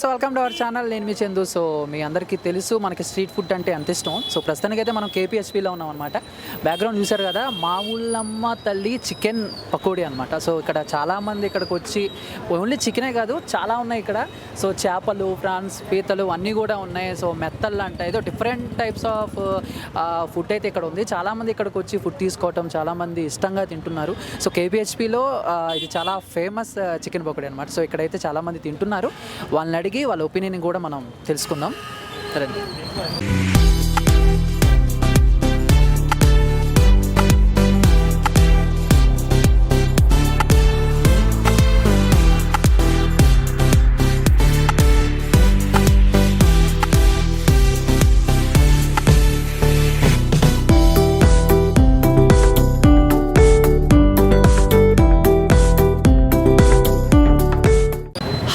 So welcome to our channel. నేను మీ Chandu. So మీ అందరికీ తెలుసు మనకి స్ట్రీట్ ఫుడ్ అంటే ఎంత ఇష్టం. సో ప్రస్తుతానికి అయితే మనం కేపీహెచ్పీలో ఉన్నాం అనమాట. బ్యాక్గ్రౌండ్ చూసారు కదా, మా ఊళ్ళమ్మ తల్లి చికెన్ పకోడీ అనమాట. సో ఇక్కడ చాలామంది ఇక్కడికి వచ్చి ఓన్లీ చికెనే కాదు చాలా ఉన్నాయి ఇక్కడ. సో చేపలు, ప్రాన్స్, పీతలు అన్నీ కూడా ఉన్నాయి. సో మెత్తళ్ళు అంటే ఏదో డిఫరెంట్ టైప్స్ ఆఫ్ ఫుడ్ అయితే ఇక్కడ ఉంది. చాలామంది ఇక్కడికి వచ్చి ఫుడ్ తీసుకోవటం చాలామంది ఇష్టంగా తింటున్నారు. సో కేపీహెచ్పీలో ఇది చాలా ఫేమస్ చికెన్ పకోడీ అనమాట. సో ఇక్కడైతే చాలామంది తింటున్నారు. వాళ్ళని అడిగి వాళ్ళ ఒపీనియన్ కూడా మనం తెలుసుకుందాం. రండి.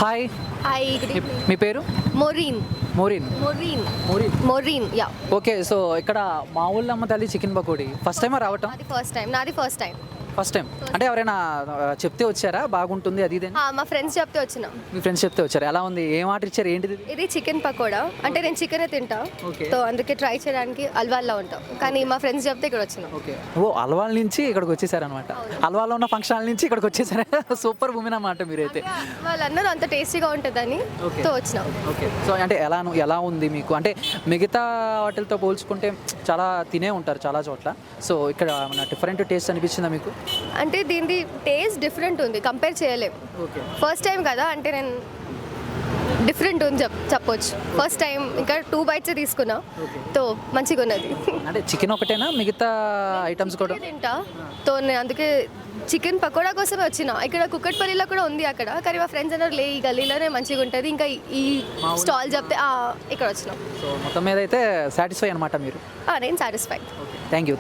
హాయ్. Hi, good evening. మీ పేరు? Maureen. Maureen. Maureen. Maureen. Maureen, yeah. Okay. So ఇక్కడ మా ఊళ్ళమ్మ తల్లి చికెన్ పకోడీ ఫస్ట్ టైం రావటం? నాది ఫస్ట్ టైం. ఫస్ట్ టైం అంటే ఎవరైనా చెప్తే వచ్చారా బాగుంటుంది అది ఇది? మా ఫ్రెండ్స్ చెప్తే వచ్చినాం. మీ ఫ్రెండ్స్ చెప్తే వచ్చారు. ఎలా ఉంది? ఏం ఆర్డర్ ఇచ్చారు? ఏంటిది? ఇది చికెన్ పకోడా. అంటే నేను చికెనే తింటా, సో అందుకే ట్రై చేయడానికి అల్వాల్లో ఉంటాం. కానీ మా ఫ్రెండ్స్ చెప్తే ఇక్కడ వచ్చినాం. ఓకే. ఓ అల్వాల్ నుంచి ఇక్కడికి వచ్చేసారనమాట. అల్వాల్లో ఉన్న ఫంక్షన్ నుంచి ఇక్కడికి వచ్చేసారా? సూపర్ ఉమెన్ అన్నమాట మీరైతే. వాళ్ళందరూ అంత టేస్టీగా ఉంటుందని తో వచ్చినాం. ఓకే. సో అంటే ఎలా ఉంది మీకు? అంటే మిగతా వాటితో పోల్చుకుంటే చాలా తినే ఉంటారు చాలా చోట్ల. సో ఇక్కడ ఏమైనా డిఫరెంట్ టేస్ట్ అనిపించిందా మీకు? అంటే దీనిది టేస్ట్ డిఫరెంట్ ఉంది, కంపేర్ చేయలేము. ఓకే. ఫస్ట్ టైం కదా, అంటే నేను డిఫరెంట్ ఉంది చెప్పొచ్చు. ఫస్ట్ టైం ఇంకా 2 bites తీసుకున్నా, తో మంచిగా ఉన్నది. అంటే చికెన్ ఒకటేనా మిగతా ఐటమ్స్ కూడా తింటా? తో నేను అందుకే చికెన్ పకోడా కోసమే వచ్చిన. ఇక్కడ కుక్కట్పల్లిలో కూడా ఉంది అక్కడ, కానీ మా ఫ్రెండ్స్ అన్నారు లే ఈ గల్లీలోనే మంచిగా ఉంటుంది, ఇంకా ఈ స్టాల్ చెప్తే ఇక్కడ వచ్చినాం. సో మొత్తం మీద అయితే సాటిస్ఫై అనమాట మీరు? నేను సాటిస్ఫై. Thank you.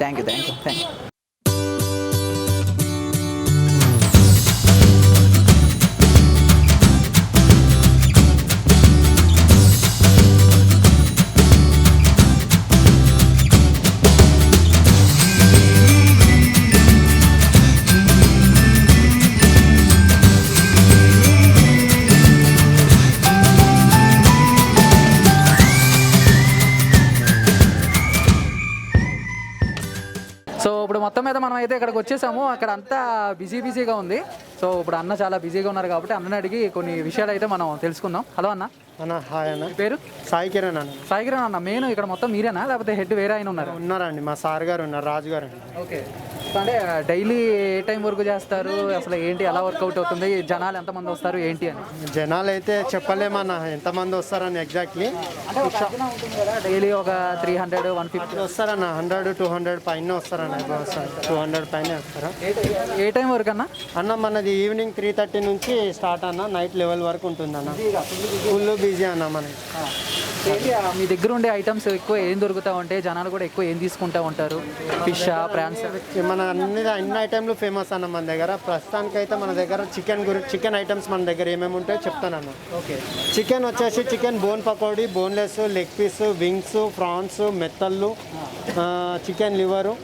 సో ఇప్పుడు మొత్తం మీద మనం అయితే ఇక్కడికి వచ్చేసాము. అక్కడ అంతా బిజీగా ఉంది. సో ఇప్పుడు అన్న చాలా బిజీగా ఉన్నారు కాబట్టి అన్నని అడిగి కొన్ని విషయాలు అయితే మనం తెలుసుకుందాం. హలో అన్న. అన్న హాయ్ అన్న. పేరు? సాయి కిరణ్ అన్న. సాయి కిరణ్ అన్న. మెయిన్ ఇక్కడ మొత్తం మీరేనా లేకపోతే హెడ్ వేరే ఆయన ఉన్నారు? ఉన్నారండి, మా సార్ గారు ఉన్నారు, రాజు గారు అండి. ఓకే. సో అంటే డైలీ ఏ టైం వరకు చేస్తారు? అసలు ఏంటి, ఎలా వర్కౌట్ అవుతుంది? జనాలు ఎంతమంది వస్తారు ఏంటి అని? జనాలు అయితే చెప్పలేమన్న ఎంతమంది వస్తారని ఎగ్జాక్ట్లీ. డైలీ ఒక 300, 150 వస్తారన్న. 100, 200 పైన వస్తారన్న. 200 పైన వస్తారా? ఏ టైం వరకు అన్న? అన్న మనది ఈవినింగ్ 3:30 నుంచి స్టార్ట్ అన్న, నైట్ 11 వరకు ఉంటుంది అన్న. ఫుల్ బిజీ అన్న మనకి. మీ దగ్గర ఉండే ఐటమ్స్ ఎక్కువ ఏం దొరుకుతూ ఉంటాయి? జనాలు కూడా ఎక్కువ ఏం తీసుకుంటూ ఉంటారు? Fish, prawns? మన అన్ని ఐటెంలు ఫేమస్ అన్న మన దగ్గర. ప్రస్తుతానికైతే మన దగ్గర చికెన్ ఐటమ్స్ మన దగ్గర ఏమేమి ఉంటాయో చెప్తానన్న. ఓకే. చికెన్ వచ్చేసి chicken bone pakodi, boneless, leg piece, wings, prawns, మెత్తళ్ళు, చికెన్ లివరు,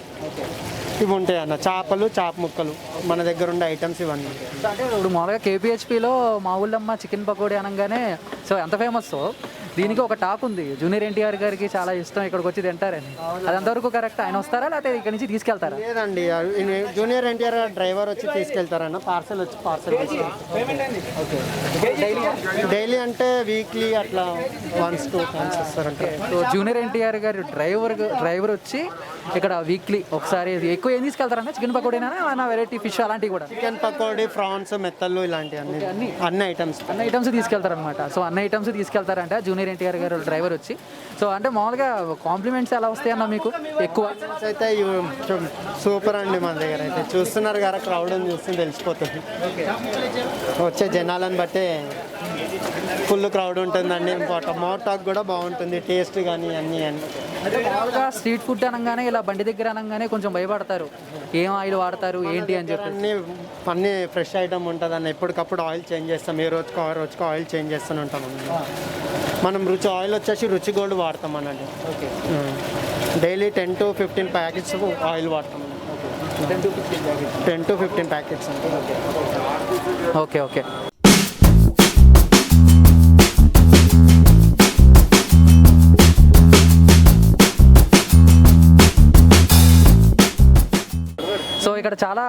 ఇవి ఉంటాయి అన్న. చేపలు, చేప ముక్కలు మన దగ్గర ఉండే ఐటమ్స్ ఇవన్నీ. అంటే ఇప్పుడు మామూలుగా కేపీహెచ్పీలో మా ఊళ్ళమ్మ చికెన్ పకోడీ అనగానే సో ఎంత ఫేమస్. దీనికి ఒక టాక్ ఉంది, జూనియర్ ఎన్టీఆర్ గారికి చాలా ఇష్టం ఇక్కడికి వచ్చి తింటారని. అది అంతవరకు కరెక్ట్? ఆయన వస్తారా లేకపోతే ఇక్కడ నుంచి తీసుకెళ్తారా? లేదండి, జూనియర్ ఎన్టీఆర్ డ్రైవర్ వచ్చి తీసుకెళ్తారన్న. పార్సల్ డైలీ అంటే వీక్లీ అట్లా 1-2 times వస్తారంట. సో జూనియర్ ఎన్టీఆర్ గారు డ్రైవర్ వచ్చి ఇక్కడ వీక్లీ ఒకసారి. ఎక్కువ ఏం తీసుకెళ్తారన్న? చికెన్ పకోడీనా వెరైటీ ఫిష్ అలాంటివి కూడా? చికెన్ పకోడీ, ఫ్రాన్స్, మెత్తళ్ళు ఇలాంటివి అన్ని ఐటమ్స్ తీసుకెళ్తారనమాట. సో అన్ని ఐటమ్స్ తీసుకెళ్తారంట జూనియర్ ఎన్టీఆర్ గారు డ్రైవర్ వచ్చి. సో అంటే మామూలుగా కాంప్లిమెంట్స్ ఎలా వస్తాయన్న మీకు ఎక్కువ? అయితే సూపర్ అండి మన దగ్గర. అయితే చూస్తున్నారు కదా, క్రౌడ్ చూస్తే తెలిసిపోతుంది. వచ్చే జనాలను బట్టే ఫుల్ క్రౌడ్ ఉంటుందండి. మోటాక్ కూడా బాగుంటుంది, టేస్ట్ కానీ అన్నీ. అంటే మామూలుగా స్ట్రీట్ ఫుడ్ అనగానే ఇలా బండి దగ్గర అనగానే కొంచెం భయపడతారు, ఏం ఆయిల్ వాడతారు ఏంటి అని చెప్పి. అన్నీ ఫ్రెష్ ఐటమ్ ఉంటుంది అన్న. ఎప్పటికప్పుడు ఆయిల్ చేంజ్ చేస్తాం, ఏ రోజుకి ఆయిల్ చేంజ్ చేస్తూనే ఉంటాం. మనం ఆయిల్ వచ్చేసి రుచి గోల్డ్ వాడతాం అన్నట్టు. Okay. Daily 10 to 15 packets oil వాడతాం. 10 to 15 ప్యాకెట్స్. ఓకే. ఇక్కడ చాలా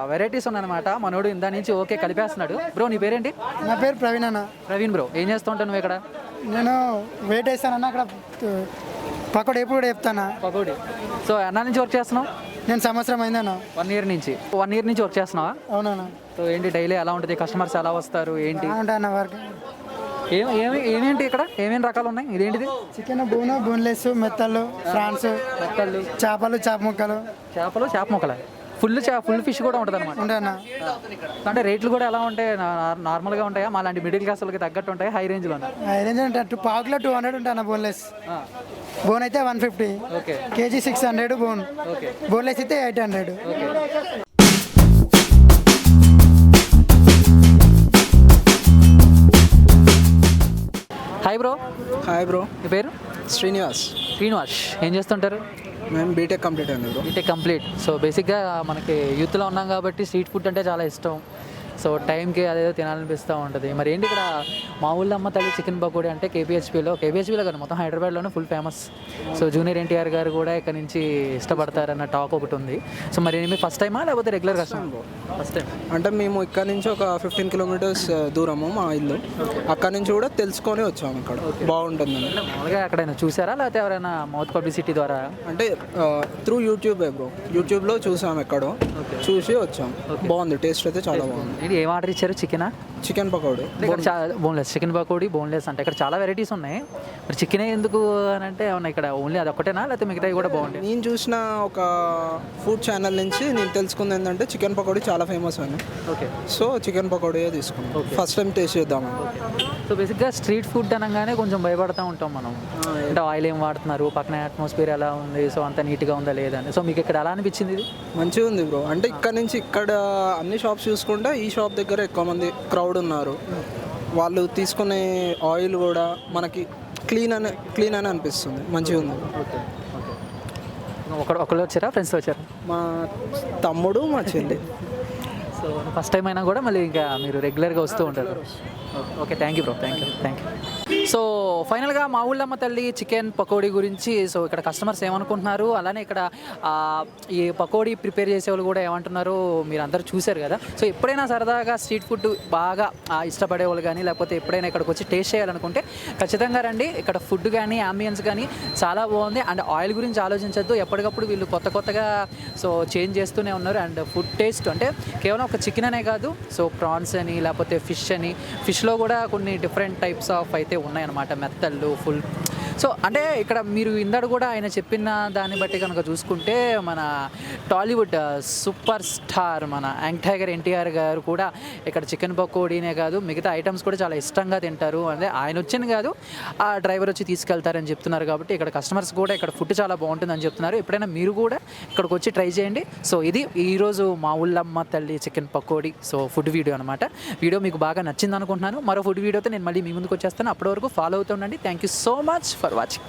వెరైటీస్ ఉన్నాయన్నమాట. మనోడు ఇందా నుంచి ఓకే కలిపేస్తున్నాడు. బ్రో నీ పేరేంటి? నా పేరు ప్రవీణ్ అన్న. ప్రవీణ్ బ్రో, ఏం చేస్తూ ఉంటావు నువ్వు ఇక్కడ? నేను వెయిట్ వేస్తానన్న అక్కడ పకోడీ ఎప్పుడు కూడా చెప్తానా. పకోడీ. సో ఎన్నా నుంచి వర్క్ చేస్తున్నావు? నేను సంవత్సరం అయిందన్న. 1 year నుంచి. 1 year నుంచి వర్క్ చేస్తున్నావా? అవునన్న. సో ఏంటి డైలీ ఎలా ఉంటుంది, కస్టమర్స్ ఎలా వస్తారు ఏంటి? ఉంటాయన్న వర్క్. ఏమేంటి ఇక్కడ ఏమేమి రకాలు ఉన్నాయి? ఇదేంటిది? చికెన్ బోన్లెస్, మెత్తలు, ఫ్రాన్స్, మెత్తళ్ళు, చేపలు, చేప ముక్కలు. చేప ముక్కల, ఫుల్ ఫిష్ కూడా ఉంటుంది అనమాట. ఉంటాయన్న. అంటే రేట్లు కూడా ఎలా ఉంటాయి? నార్మల్గా ఉంటాయా? మా లాంటి మిడిల్ క్లాస్ వాళ్ళకి తగ్గట్టు ఉంటాయి? హై రేంజ్లో? హై రేంజ్ ఉంటాయి. పావుకిలో 200 ఉంటాయన్న బోన్లెస్. బోన్ అయితే 150. Okay. KG 600 bone. Okay. Boneless అయితే 800. Hi bro. హాయ్ బ్రో, మీ పేరు? శ్రీనివాస్. శ్రీనివాస్. ఏం చేస్తుంటారు? మేము బీటెక్ కంప్లీట్ అయింది బ్రో. B Tech complete. సో బేసిక్గా మనకి యూత్లో ఉన్నాం కాబట్టి స్ట్రీట్ ఫుడ్ అంటే చాలా ఇష్టం. సో టైంకి అదేదో తినాలనిపిస్తూ ఉంటుంది. మరి ఏంటి ఇక్కడ మా ఊళ్ళో అమ్మ తల్లి చికెన్ పకోడీ అంటే కేపీహెచ్పీలో కాదు, మొత్తం హైదరాబాద్లోనే full famous. So junior NTR గారు కూడా ఇక్కడ నుంచి ఇష్టపడతారన్న టాక్ ఒకటి ఉంది. సో మరి మీ ఫస్ట్ టైమా లేకపోతే రెగ్యులర్ కస్టమర్? First time. అంటే మేము ఇక్కడ నుంచి ఒక 15 kilometers దూరము మా ఇల్లు. అక్కడ నుంచి కూడా తెలుసుకొని వచ్చాము. ఇక్కడ బాగుంటుందని. మామూలుగా ఎక్కడైనా చూసారా లేకపోతే ఎవరైనా మౌత్ పబ్లిసిటీ ద్వారా? అంటే త్రూ యూట్యూబే బ్రో. యూట్యూబ్లో చూసాము, ఎక్కడో చూసి వచ్చాము. బాగుంది, టేస్ట్ అయితే చాలా బాగుంది. ఏం ఆర్డర్ ఇచ్చారు? Chicken pakodi. Boneless chicken pakodi, boneless అంటే ఇక్కడ చాలా వెరైటీస్ ఉన్నాయి. మరి చికెనే ఎందుకు అని అంటే ఏమన్నా ఇక్కడ ఓన్లీ అది ఒకటేనా లేకపోతే మిగతావి కూడా బాగుంటాయి? నేను చూసిన ఒక ఫుడ్ ఛానల్ నుంచి నేను తెలుసుకుంది ఏంటంటే చికెన్ పకోడీ చాలా ఫేమస్ అని. ఓకే. సో చికెన్ పకోడీ తీసుకున్నాం. ఫస్ట్ టైం టేస్ట్ చేద్దామని. సో బేసిక్గా స్ట్రీట్ ఫుడ్ అనగానే కొంచెం భయపడుతూ ఉంటాం మనం. అంటే ఆయిల్ ఏం వాడుతున్నారు, పక్కన అట్మాస్ఫియర్ ఎలా ఉంది, సో అంత నీట్గా ఉందా లేదని. సో మీకు ఇక్కడ ఎలా అనిపించింది? ఇది మంచిగా ఉంది బ్రో. అంటే ఇక్కడ నుంచి ఇక్కడ అన్ని షాప్స్ చూసుకుంటే ఈ షాప్ దగ్గర ఎక్కువ మంది క్రౌడ్ ఉన్నారు. వాళ్ళు తీసుకునే ఆయిల్ కూడా మనకి క్లీన్ అని అనిపిస్తుంది. మంచిగా ఉంది. ఒకళ్ళు వచ్చారా, ఫ్రెండ్స్ వచ్చారా? మా తమ్ముడు, మా చెల్లి. సో ఫస్ట్ టైం అయినా కూడా మళ్ళీ ఇంకా మీరు రెగ్యులర్గా వస్తూ ఉంటారు. Okay, thank you bro. Thank you. So ఫైనల్గా మా ఊళ్ళమ్మ తల్లి చికెన్ పకోడీ గురించి సో ఇక్కడ కస్టమర్స్ ఏమనుకుంటున్నారు, అలానే ఇక్కడ ఈ పకోడీ ప్రిపేర్ చేసేవాళ్ళు కూడా ఏమంటున్నారు మీరు అందరూ చూశారు కదా. సో ఎప్పుడైనా సరదాగా స్ట్రీట్ ఫుడ్ బాగా ఇష్టపడేవాళ్ళు కానీ లేకపోతే ఎప్పుడైనా ఇక్కడికి వచ్చి టేస్ట్ చేయాలనుకుంటే ఖచ్చితంగా రండి. ఇక్కడ ఫుడ్ కానీ అంబియన్స్ కానీ చాలా బాగుంది. అండ్ ఆయిల్ గురించి ఆలోచించద్దు, ఎప్పటికప్పుడు వీళ్ళు కొత్తగా సో చేంజ్ చేస్తూనే ఉన్నారు. అండ్ ఫుడ్ టేస్ట్ అంటే కేవలం ఒక చికెన్ అనే కాదు, సో ప్రాన్స్ అని లేకపోతే ఫిష్లో కూడా కొన్ని డిఫరెంట్ టైప్స్ ఆఫ్ అయితే ఉన్నాయన్నమాట. మెత్తళ్ళు, ఫుల్. సో అంటే ఇక్కడ మీరు ఇందాడు కూడా ఆయన చెప్పిన దాన్ని బట్టి కనుక చూసుకుంటే మన టాలీవుడ్ సూపర్ స్టార్ మన యంగ్ టైగర్ ఎన్టీఆర్ గారు కూడా ఇక్కడ చికెన్ పకోడీనే కాదు మిగతా ఐటమ్స్ కూడా చాలా ఇష్టంగా తింటారు. అంటే ఆయన వచ్చింది కాదు, ఆ డ్రైవర్ వచ్చి తీసుకెళ్తారని చెప్తున్నారు. కాబట్టి ఇక్కడ కస్టమర్స్ కూడా ఇక్కడ ఫుడ్ చాలా బాగుంటుందని చెప్తున్నారు. ఎప్పుడైనా మీరు కూడా ఇక్కడికి వచ్చి ట్రై చేయండి. సో ఇది ఈరోజు మా ఊళ్ళమ్మ తల్లి chicken pakodi so food video అనమాట. వీడియో మీకు బాగా నచ్చింది అనుకుంటున్నాను. మరో ఫుడ్ వీడియోతో నేను మళ్ళీ మీ ముందుకు వచ్చేస్తాను. అప్పటి వరకు ఫాలో అవుతుండండి. Thank you so much for watching.